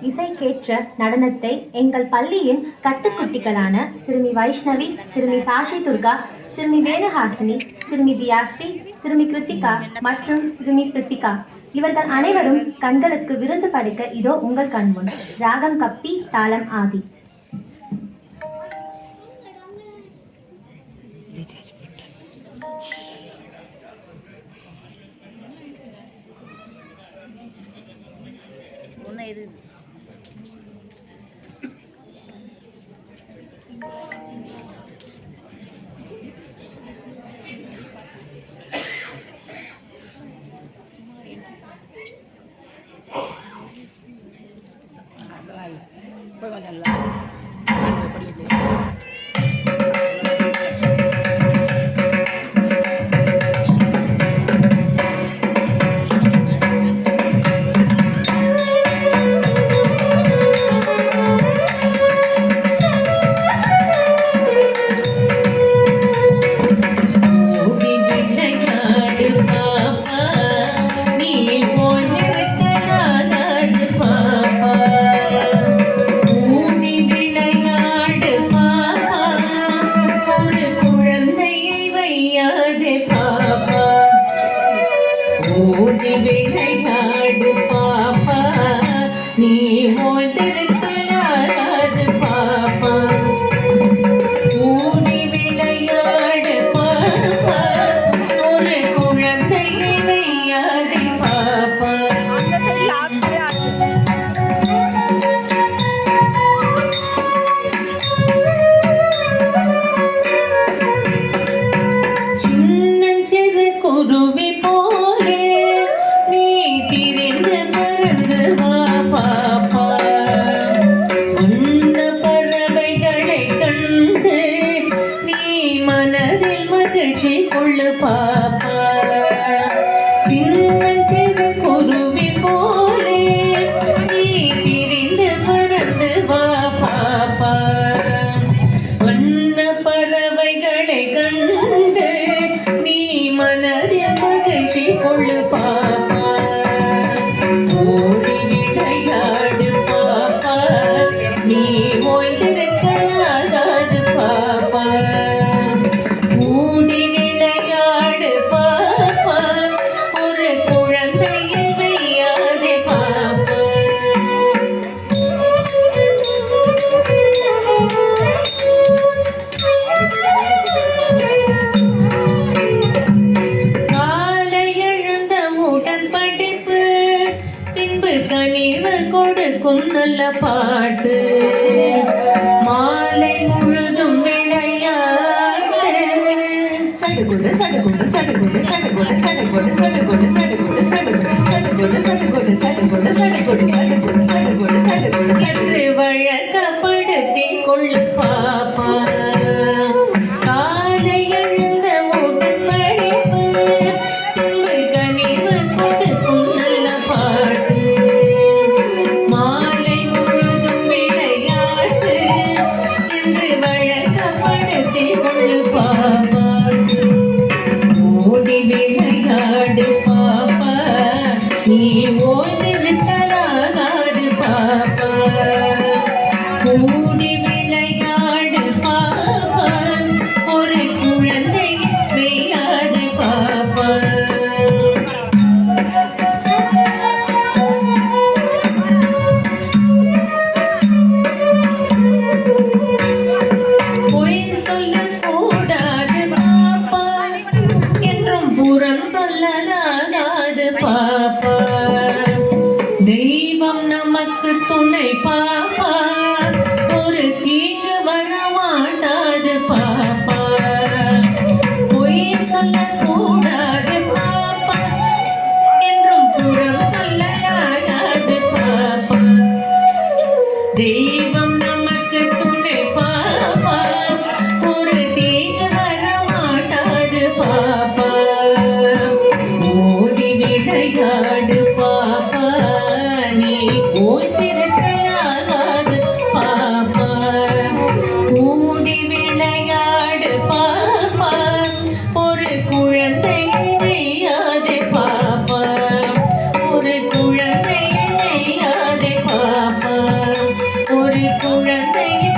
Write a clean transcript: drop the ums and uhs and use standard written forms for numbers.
இசைக்கேற்ற நடனத்தை எங்கள் பள்ளியின் கட்டுக்குட்டிகளான சிறுமி வைஷ்ணவி, சிறுமி சாஷி துர்கா, சிறுமி வேணுஹாசினி, சிறுமி தியாஸ்ரீ, சிறுமி கிருத்திகா மற்றும் சிறுமி கிருத்திகா இவர்கள் அனைவரும் கண்களுக்கு விருந்து படைக்க இதோ உங்கள் கண்முன். ராகம் கப்பி, தாளம் ஆதி. ஓடி விளையாடு பாப்பா, நீ ஓய்ந்திருக்கலாகாது பாப்பா. ஓடி விளையாடு பாப்பா, ஒரு குழந்தையை வையாதே பாப்பா. சின்னஞ்சிறு குருவி போலே நீ திரிந்து பறந்து வா பாப்பா. அந்த பறவைகளை கண்டு நீ மனதில் மகிழ்ச்சி கொள்ளு பாப்பா. சின்னஞ்சிறு குருவி போலே நீ திரிந்து பறந்து வா பாப்பா. வண்ண பறவைகளை கண்டு நீ மனதில் மகிழ்ச்சி கொள்ளு பாப்பா. ஓடி விளையாடு பாப்பா, நீ ஓய்ந்திருக்கலாகாது பாப்பா. ஓடி விளையாடு பாப்பா, ஒரு குழந்தையை வையாதே பாப்பா. கனிவு கொடுக்கும் நல்ல பாட்டு, மாலை முழுதும் விளையாட்டு. சடுகுடு சடுகுடு சடுகுடு சடுகுடு சடுகுடு சடுகுடு சடுகுடு சடுகுடு சடுகுடு சடுகுடு சடுகுடு சடுகுடு சடுகுடு சடுகுடு சடுகுடு என்று வழக்கப்படுத்தி கொள்ளு பாப்பா. காலை எழுந்த உடன் படிப்பு, கனிவு கொடுக்கும் நல்ல பாட்டு. பாப்பா ஓடி விளையாடு பாப்பா, நீ ஓய்ந்திருக்கலாகாது பாப்பா. ஓடி விளையாடு பாப்பா, ஒரு குழந்தை வையாது பாப்பா. புறம் சொல்லலாகாது பாப்பா. தெய்வம் நமக்கு துணை பாப்பா, ஒரு தீங்கு வர மாட்டாது பாப்பா. பொய் சொல்லக்கூடாது பாப்பா, என்றும் புறம் சொல்லலாகாது பாப்பா. தெய்வம் நமக்கு துணை பாப்பா, ஒரு தீங்கு வர மாட்டாது பாப்பா. விளையாடு பாப்பா, நீ ஓய்ந்திருக்கலாகாது பாப்பா. ஒரு குழந்தையை